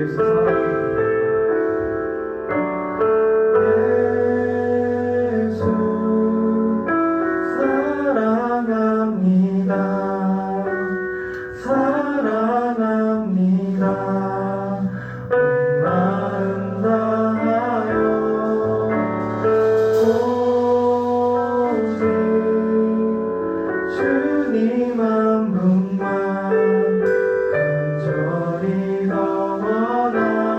예수 사랑합니다. 사랑합니다. 온 마음 다하여 오직 주님 한 분만 간절히 더 원하옵나이다.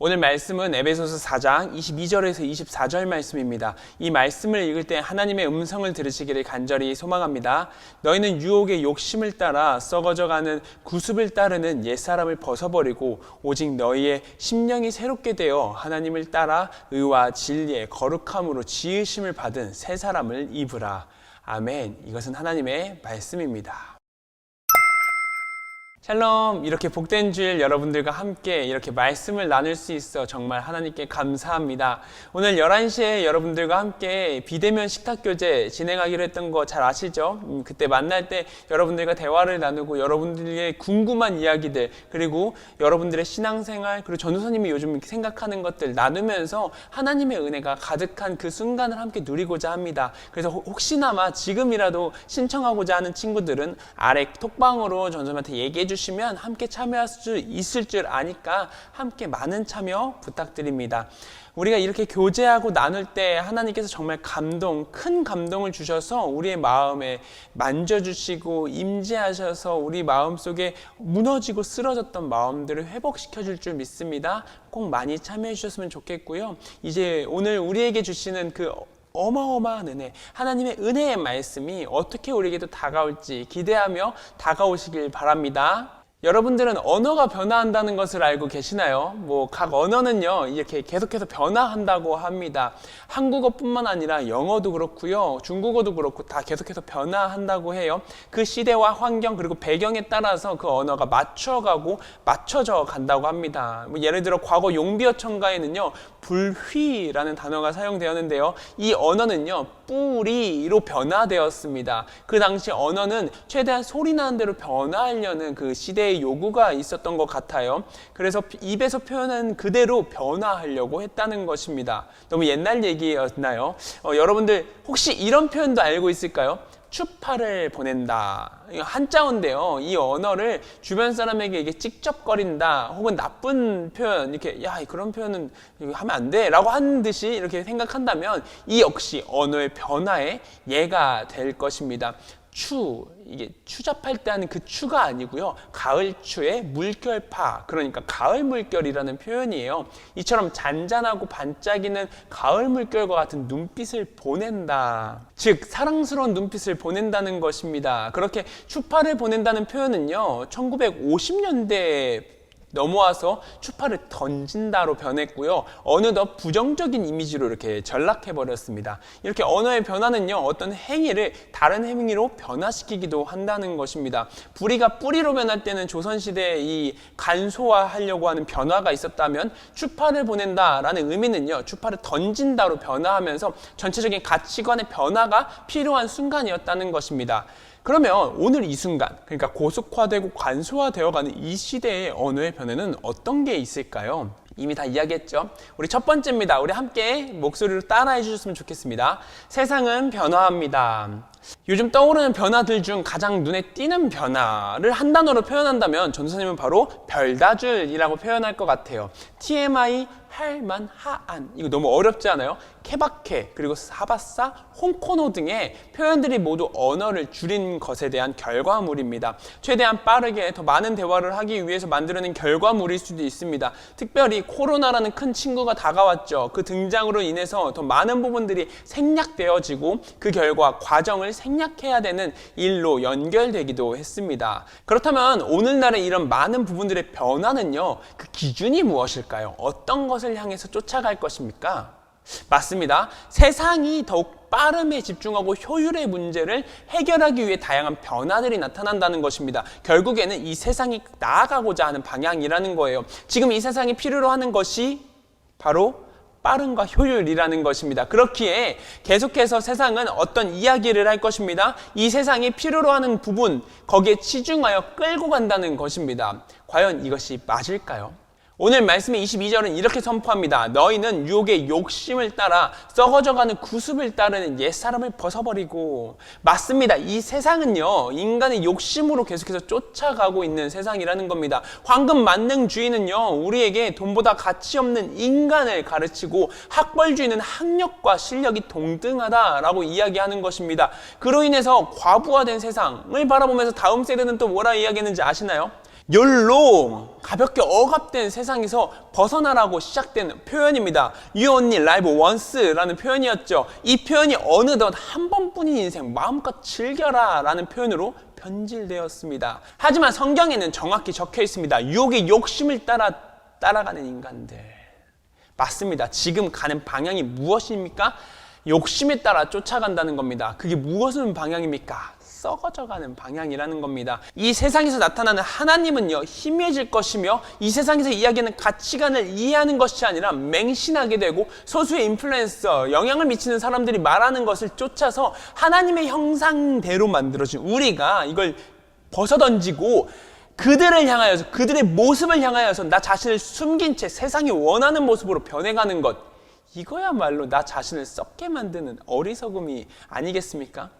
오늘 말씀은 에베소서 4장 22절에서 24절 말씀입니다. 이 말씀을 읽을 때 하나님의 음성을 들으시기를 간절히 소망합니다. 너희는 유혹의 욕심을 따라 썩어져가는 구습을 따르는 옛사람을 벗어버리고 오직 너희의 심령이 새롭게 되어 하나님을 따라 의와 진리의 거룩함으로 지으심을 받은 새 사람을 입으라. 아멘. 이것은 하나님의 말씀입니다. 샬롬, 이렇게 복된 주일 여러분들과 함께 이렇게 말씀을 나눌 수 있어 정말 하나님께 감사합니다. 오늘 11시에 여러분들과 함께 비대면 식탁교제 진행하기로 했던 거 잘 아시죠? 그때 만날 때 여러분들과 대화를 나누고 여러분들의 궁금한 이야기들, 그리고 여러분들의 신앙생활, 그리고 전도사님이 요즘 생각하는 것들 나누면서 하나님의 은혜가 가득한 그 순간을 함께 누리고자 합니다. 그래서 혹시나마 지금이라도 신청하고자 하는 친구들은 아래 톡방으로 전도사님한테 얘기해 주시면 함께 참여할 수 있을 줄 아니까 함께 많은 참여 부탁드립니다. 우리가 이렇게 교제하고 나눌 때 하나님께서 정말 큰 감동을 주셔서 우리의 마음에 만져주시고 임재하셔서 우리 마음속에 무너지고 쓰러졌던 마음들을 회복시켜 줄 줄 믿습니다. 꼭 많이 참여해 주셨으면 좋겠고요. 이제 오늘 우리에게 주시는 그 어마어마한 은혜, 하나님의 은혜의 말씀이 어떻게 우리에게도 다가올지 기대하며 다가오시길 바랍니다. 여러분들은 언어가 변화한다는 것을 알고 계시나요? 각 언어는요, 이렇게 계속해서 변화한다고 합니다. 한국어뿐만 아니라 영어도 그렇고요, 중국어도 그렇고 다 계속해서 변화한다고 해요. 그 시대와 환경 그리고 배경에 따라서 그 언어가 맞춰져 간다고 합니다. 예를 들어 과거 용비어 청가에는요, 불휘라는 단어가 사용되었는데요. 이 언어는요, 뿌리로 변화되었습니다. 그 당시 언어는 최대한 소리 나는 대로 변화하려는 그 시대의 요구가 있었던 것 같아요. 그래서 입에서 표현한 그대로 변화하려고 했다는 것입니다. 너무 옛날 얘기였나요? 여러분들 혹시 이런 표현도 알고 있을까요? 추파를 보낸다. 한자어인데요. 이 언어를 주변 사람에게 이게 찍적거린다, 혹은 나쁜 표현, 이렇게 야 그런 표현은 하면 안 돼 라고 하는 듯이 이렇게 생각한다면 이 역시 언어의 변화의 예가 될 것입니다. 이게 추잡할 때 하는 그 추가 아니고요, 가을추의 물결파, 그러니까 가을 물결이라는 표현이에요. 이처럼 잔잔하고 반짝이는 가을 물결과 같은 눈빛을 보낸다, 즉 사랑스러운 눈빛을 보낸다는 것입니다. 그렇게 추파를 보낸다는 표현은요, 1950년대에 넘어와서 추파를 던진다로 변했고요, 어느덧 부정적인 이미지로 이렇게 전락해버렸습니다. 이렇게 언어의 변화는요, 어떤 행위를 다른 행위로 변화시키기도 한다는 것입니다. 부리가 뿌리로 변할 때는 조선시대에 이 간소화하려고 하는 변화가 있었다면, 추파를 보낸다라는 의미는요, 추파를 던진다로 변화하면서 전체적인 가치관의 변화가 필요한 순간이었다는 것입니다. 그러면 오늘 이 순간, 그러니까 고속화되고 간소화되어가는 이 시대의 언어의 변화는 어떤 게 있을까요? 이미 다 이야기했죠. 우리 첫 번째입니다. 우리 함께 목소리로 따라해 주셨으면 좋겠습니다. 세상은 변화합니다. 요즘 떠오르는 변화들 중 가장 눈에 띄는 변화를 한 단어로 표현한다면 전도사님은 바로 별다줄이라고 표현할 것 같아요. TMI, 할만하안, 이거 너무 어렵지 않아요? 케바케, 그리고 사바사, 홍코노 등의 표현들이 모두 언어를 줄인 것에 대한 결과물입니다. 최대한 빠르게 더 많은 대화를 하기 위해서 만들어낸 결과물일 수도 있습니다. 특별히 코로나라는 큰 친구가 다가왔죠. 그 등장으로 인해서 더 많은 부분들이 생략되어지고 그 결과 과정을 생략해야 되는 일로 연결되기도 했습니다. 그렇다면 오늘날의 이런 많은 부분들의 변화는요, 그 기준이 무엇일까요? 어떤 것을 향해서 쫓아갈 것입니까? 맞습니다. 세상이 더욱 빠름에 집중하고 효율의 문제를 해결하기 위해 다양한 변화들이 나타난다는 것입니다. 결국에는 이 세상이 나아가고자 하는 방향이라는 거예요. 지금 이 세상이 필요로 하는 것이 바로 빠름과 효율이라는 것입니다. 그렇기에 계속해서 세상은 어떤 이야기를 할 것입니다. 이 세상이 필요로 하는 부분, 거기에 치중하여 끌고 간다는 것입니다. 과연 이것이 맞을까요? 오늘 말씀의 22절은 이렇게 선포합니다. 너희는 유혹의 욕심을 따라 썩어져가는 구습을 따르는 옛사람을 벗어버리고. 맞습니다. 이 세상은요, 인간의 욕심으로 계속해서 쫓아가고 있는 세상이라는 겁니다. 황금 만능주의는요, 우리에게 돈보다 가치 없는 인간을 가르치고, 학벌주의는 학력과 실력이 동등하다라고 이야기하는 것입니다. 그로 인해서 과부하된 세상을 바라보면서 다음 세대는 또 뭐라 이야기했는지 아시나요? 열로 가볍게 억압된 세상에서 벗어나라고 시작된 표현입니다. You only live once라는 표현이었죠. 이 표현이 어느덧 한 번뿐인 인생 마음껏 즐겨라 라는 표현으로 변질되었습니다. 하지만 성경에는 정확히 적혀 있습니다. 유혹의 욕심을 따라가는 인간들. 맞습니다. 지금 가는 방향이 무엇입니까? 욕심에 따라 쫓아간다는 겁니다. 그게 무엇은 방향입니까? 썩어져가는 방향이라는 겁니다. 이 세상에서 나타나는 하나님은요, 희미해질 것이며 이 세상에서 이야기하는 가치관을 이해하는 것이 아니라 맹신하게 되고 소수의 인플루언서, 영향을 미치는 사람들이 말하는 것을 쫓아서 하나님의 형상대로 만들어진 우리가 이걸 벗어던지고 그들을 향하여서, 그들의 모습을 향하여서 나 자신을 숨긴 채 세상이 원하는 모습으로 변해가는 것, 이거야말로 나 자신을 썩게 만드는 어리석음이 아니겠습니까?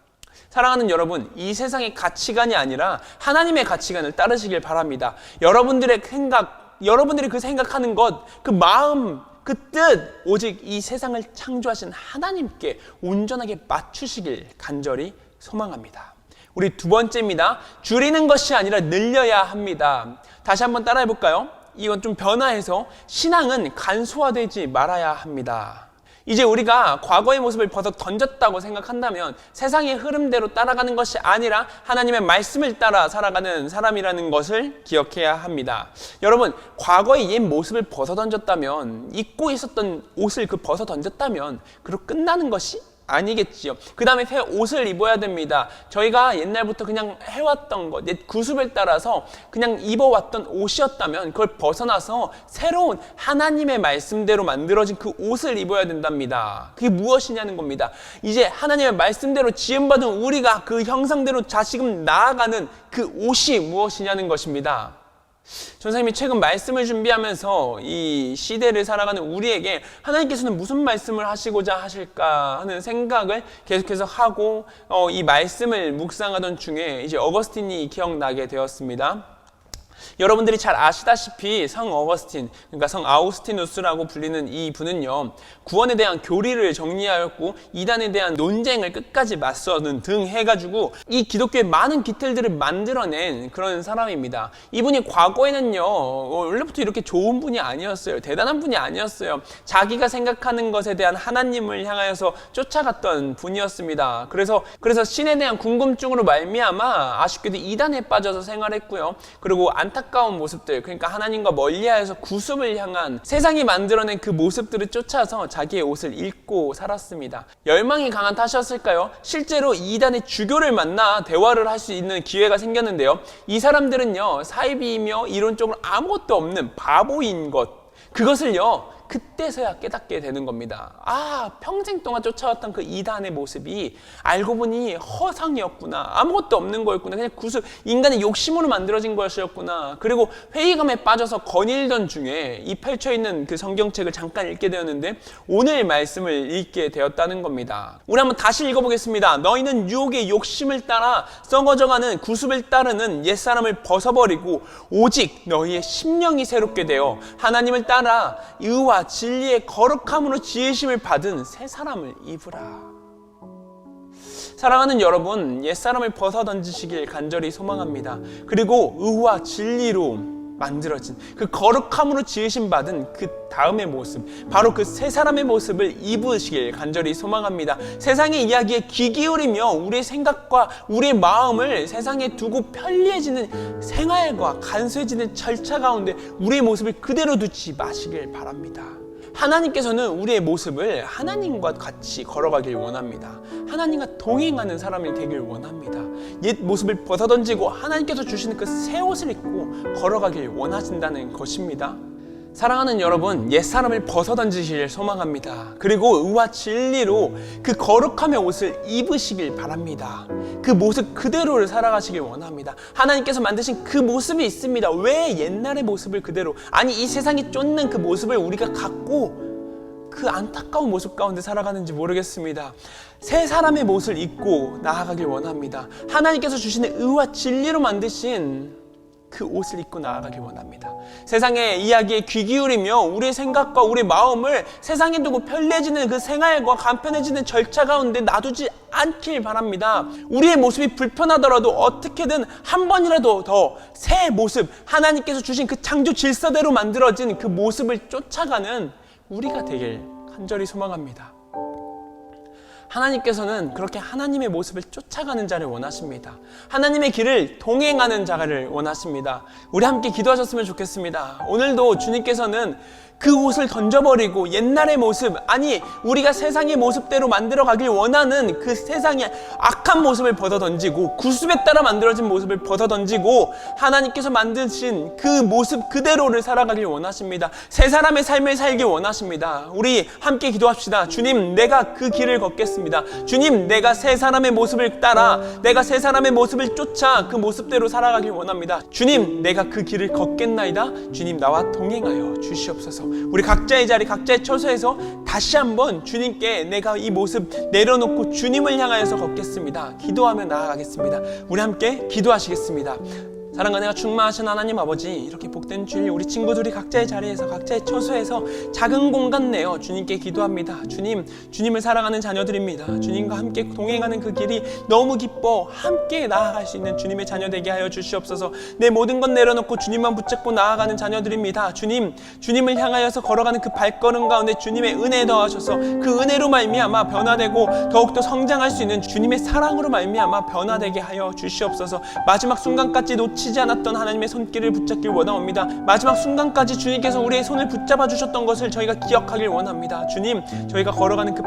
사랑하는 여러분, 이 세상의 가치관이 아니라 하나님의 가치관을 따르시길 바랍니다. 여러분들의 생각, 여러분들이 그 생각하는 것, 그 마음, 그 뜻, 오직 이 세상을 창조하신 하나님께 온전하게 맞추시길 간절히 소망합니다. 우리 두 번째입니다. 줄이는 것이 아니라 늘려야 합니다. 다시 한번 따라해 볼까요? 이건 좀 변화해서 신앙은 간소화되지 말아야 합니다. 이제 우리가 과거의 모습을 벗어 던졌다고 생각한다면 세상의 흐름대로 따라가는 것이 아니라 하나님의 말씀을 따라 살아가는 사람이라는 것을 기억해야 합니다. 여러분, 과거의 옛 모습을 벗어 던졌다면, 입고 있었던 옷을 벗어 던졌다면 그로 끝나는 것이 아니겠지요. 그 다음에 새 옷을 입어야 됩니다. 저희가 옛날부터 그냥 해왔던 것, 옛 구습을 따라서 그냥 입어왔던 옷이었다면 그걸 벗어나서 새로운 하나님의 말씀대로 만들어진 그 옷을 입어야 된답니다. 그게 무엇이냐는 겁니다. 이제 하나님의 말씀대로 지음받은 우리가 그 형상대로 다시금 나아가는 그 옷이 무엇이냐는 것입니다. 전사님이 최근 말씀을 준비하면서 이 시대를 살아가는 우리에게 하나님께서는 무슨 말씀을 하시고자 하실까 하는 생각을 계속해서 하고 이 말씀을 묵상하던 중에 이제 어거스틴이 기억나게 되었습니다. 여러분들이 잘 아시다시피 성 어거스틴, 그러니까 성 아우구스티누스라고 불리는 이 분은요, 구원에 대한 교리를 정리하였고 이단에 대한 논쟁을 끝까지 맞서는 등 해가지고 이 기독교의 많은 기틀들을 만들어낸 그런 사람입니다. 이분이 과거에는요, 원래부터 이렇게 좋은 분이 아니었어요. 대단한 분이 아니었어요. 자기가 생각하는 것에 대한 하나님을 향하여서 쫓아갔던 분이었습니다. 그래서 신에 대한 궁금증으로 말미암아 아쉽게도 이단에 빠져서 생활했고요. 그리고 안타까운 모습들, 그러니까 하나님과 멀리하여서 구습을 향한 세상이 만들어낸 그 모습들을 쫓아서 자기의 옷을 입고 살았습니다. 열망이 강한 탓이었을까요? 실제로 이단의 주교를 만나 대화를 할 수 있는 기회가 생겼는데요. 이 사람들은요, 사이비이며 이론적으로 아무것도 없는 바보인 것, 그것을요 그때서야 깨닫게 되는 겁니다. 평생 동안 쫓아왔던 그 이단의 모습이 알고 보니 허상이었구나, 아무것도 없는 거였구나, 그냥 구습, 인간의 욕심으로 만들어진 것이었구나. 그리고 회의감에 빠져서 거닐던 중에 이 펼쳐있는 그 성경책을 잠깐 읽게 되었는데 오늘 말씀을 읽게 되었다는 겁니다. 우리 한번 다시 읽어보겠습니다. 너희는 유혹의 욕심을 따라 썩어져가는 구습을 따르는 옛사람을 벗어버리고 오직 너희의 심령이 새롭게 되어 하나님을 따라 의와 진리의 거룩함으로 지으심을 받은 새 사람을 입으라. 사랑하는 여러분, 옛사람을 벗어 던지시길 간절히 소망합니다. 그리고 의와 진리로 만들어진 그 거룩함으로 지으심 받은 그 다음의 모습, 바로 그 새 사람의 모습을 입으시길 간절히 소망합니다. 세상의 이야기에 귀 기울이며 우리의 생각과 우리의 마음을 세상에 두고 편리해지는 생활과 간소해지는 절차 가운데 우리의 모습을 그대로 두지 마시길 바랍니다. 하나님께서는 우리의 모습을 하나님과 같이 걸어가길 원합니다. 하나님과 동행하는 사람이 되길 원합니다. 옛 모습을 벗어던지고 하나님께서 주시는 그 새 옷을 입고 걸어가길 원하신다는 것입니다. 사랑하는 여러분, 옛사람을 벗어던지시길 소망합니다. 그리고 의와 진리로 그 거룩함의 옷을 입으시길 바랍니다. 그 모습 그대로를 살아가시길 원합니다. 하나님께서 만드신 그 모습이 있습니다. 왜 옛날의 모습을 그대로, 아니 이 세상이 쫓는 그 모습을 우리가 갖고 그 안타까운 모습 가운데 살아가는지 모르겠습니다. 새 사람의 모습을 입고 나아가길 원합니다. 하나님께서 주시는 의와 진리로 만드신 그 옷을 입고 나아가길 원합니다. 세상의 이야기에 귀 기울이며 우리의 생각과 우리의 마음을 세상에 두고 편리해지는 그 생활과 간편해지는 절차 가운데 놔두지 않길 바랍니다. 우리의 모습이 불편하더라도 어떻게든 한 번이라도 더 새 모습, 하나님께서 주신 그 창조 질서대로 만들어진 그 모습을 쫓아가는 우리가 되길 간절히 소망합니다. 하나님께서는 그렇게 하나님의 모습을 쫓아가는 자를 원하십니다. 하나님의 길을 동행하는 자를 원하십니다. 우리 함께 기도하셨으면 좋겠습니다. 오늘도 주님께서는 그 옷을 던져버리고 옛날의 모습, 아니 우리가 세상의 모습대로 만들어가길 원하는 그 세상의 악한 모습을 벗어던지고 구습에 따라 만들어진 모습을 벗어던지고 하나님께서 만드신 그 모습 그대로를 살아가길 원하십니다. 새 사람의 삶을 살길 원하십니다. 우리 함께 기도합시다. 주님, 내가 그 길을 걷겠습니다. 주님, 내가 새 사람의 모습을 따라, 내가 새 사람의 모습을 쫓아 그 모습대로 살아가길 원합니다. 주님, 내가 그 길을 걷겠나이다. 주님, 나와 동행하여 주시옵소서. 우리 각자의 자리, 각자의 처소에서 다시 한번 주님께 내가 이 모습 내려놓고 주님을 향하여서 걷겠습니다. 기도하며 나아가겠습니다. 우리 함께 기도하시겠습니다. 사랑과 은혜가 충만하신 하나님 아버지, 이렇게 복된 주일 우리 친구들이 각자의 자리에서 각자의 처소에서 작은 공간 내어 주님께 기도합니다. 주님, 주님을 사랑하는 자녀들입니다. 주님과 함께 동행하는 그 길이 너무 기뻐 함께 나아갈 수 있는 주님의 자녀 되게 하여 주시옵소서. 내 모든 것 내려놓고 주님만 붙잡고 나아가는 자녀들입니다. 주님, 주님을 향하여서 걸어가는 그 발걸음 가운데 주님의 은혜 더하셔서 그 은혜로 말미암아 변화되고 더욱더 성장할 수 있는 주님의 사랑으로 말미암아 변화되게 하여 주시옵소서. 마지막 순간까지 놓치지 않았던 하나님의 손길을 붙잡길 원합니다. 마지막 순간까지 주님께서 우리의 손을 붙잡아 주셨던 것을 저희가 기억하길 원합니다. 주님, 저희가 걸어가는 그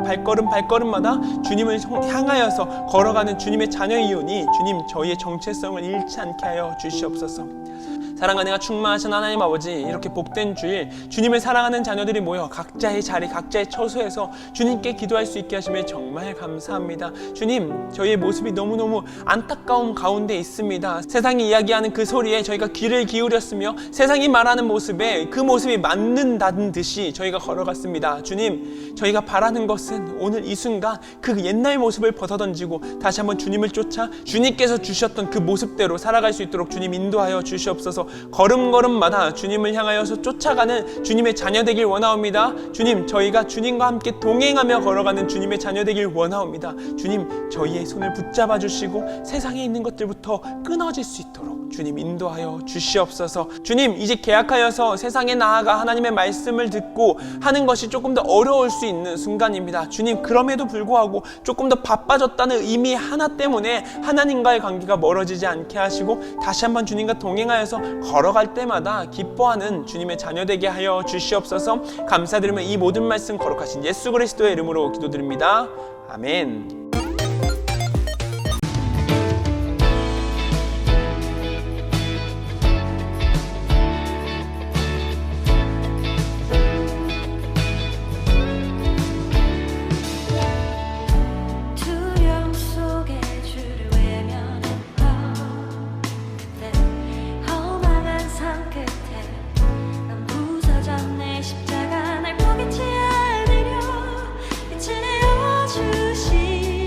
발걸음마다 주님을 향하여서 걸어가는 주님의 자녀이오니 주님, 저희의 정체성을 잃지 않게 하여 주시옵소서. 사랑과 은혜가 충만하신 하나님 아버지, 이렇게 복된 주일 주님을 사랑하는 자녀들이 모여 각자의 자리, 각자의 처소에서 주님께 기도할 수 있게 하심에 정말 감사합니다. 주님, 저희의 모습이 너무너무 안타까움 가운데 있습니다. 세상이 이야기하는 그 소리에 저희가 귀를 기울였으며 세상이 말하는 모습에 그 모습이 맞는다는 듯이 저희가 걸어갔습니다. 주님, 저희가 바라는 것은 오늘 이 순간 그 옛날 모습을 벗어던지고 다시 한번 주님을 쫓아 주님께서 주셨던 그 모습대로 살아갈 수 있도록 주님 인도하여 주시옵소서. 걸음걸음마다 주님을 향하여서 쫓아가는 주님의 자녀 되길 원하옵니다. 주님, 저희가 주님과 함께 동행하며 걸어가는 주님의 자녀 되길 원하옵니다. 주님, 저희의 손을 붙잡아 주시고 세상에 있는 것들부터 끊어질 수 있도록 주님 인도하여 주시옵소서. 주님, 이제 계약하여서 세상에 나아가 하나님의 말씀을 듣고 하는 것이 조금 더 어려울 수 있는 순간입니다. 주님, 그럼에도 불구하고 조금 더 바빠졌다는 의미 하나 때문에 하나님과의 관계가 멀어지지 않게 하시고 다시 한번 주님과 동행하여서 걸어갈 때마다 기뻐하는 주님의 자녀 되게 하여 주시옵소서. 감사드리며 이 모든 말씀 거룩하신 예수 그리스도의 이름으로 기도드립니다. 아멘. 십자가 날 포기치 않으려 빛을 내어주시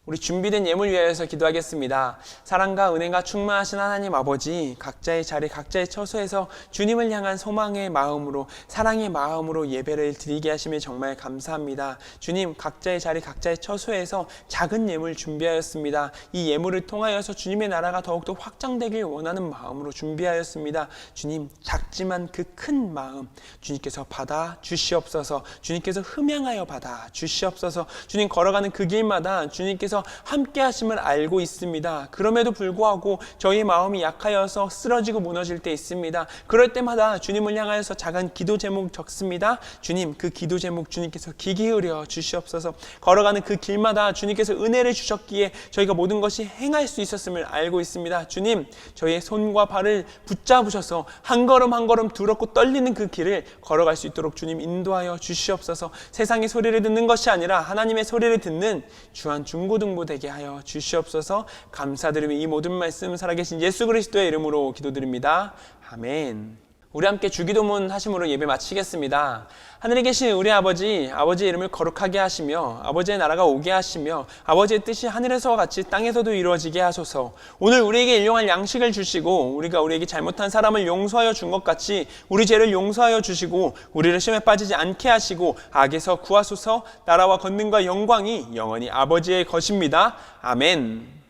우리 준비된 예물 위하여서 기도하겠습니다. 사랑과 은혜가 충만하신 하나님 아버지, 각자의 자리, 각자의 처소에서 주님을 향한 소망의 마음으로, 사랑의 마음으로 예배를 드리게 하시며 정말 감사합니다. 주님, 각자의 자리, 각자의 처소에서 작은 예물 준비하였습니다. 이 예물을 통하여서 주님의 나라가 더욱더 확장되길 원하는 마음으로 준비하였습니다. 주님, 작지만 그 큰 마음 주님께서 받아 주시옵소서. 주님께서 흠양하여 받아 주시옵소서. 주님, 걸어가는 그 길마다 주님께서 함께 하심을 알고 있습니다. 그럼에도 불구하고 저희 마음이 약하여서 쓰러지고 무너질 때 있습니다. 그럴 때마다 주님을 향하여서 작은 기도 제목 적습니다. 주님, 그 기도 제목 주님께서 귀 기울여 주시옵소서. 걸어가는 그 길마다 주님께서 은혜를 주셨기에 저희가 모든 것이 행할 수 있었음을 알고 있습니다. 주님, 저희의 손과 발을 붙잡으셔서 한 걸음 한 걸음 두렵고 떨리는 그 길을 걸어갈 수 있도록 주님 인도하여 주시옵소서. 세상의 소리를 듣는 것이 아니라 하나님의 소리를 듣는 주한 중고등부 되게 하여 주시옵소서. 감사드리며 이 모든 말씀 살아계신 예수 그리스도의 이름으로 기도드립니다. 아멘. 우리 함께 주기도문 하심으로 예배 마치겠습니다. 하늘에 계신 우리 아버지, 아버지의 이름을 거룩하게 하시며 아버지의 나라가 오게 하시며 아버지의 뜻이 하늘에서와 같이 땅에서도 이루어지게 하소서. 오늘 우리에게 일용할 양식을 주시고 우리가 우리에게 잘못한 사람을 용서하여 준 것 같이 우리 죄를 용서하여 주시고 우리를 시험에 빠지지 않게 하시고 악에서 구하소서. 나라와 권능과 영광이 영원히 아버지의 것입니다. 아멘.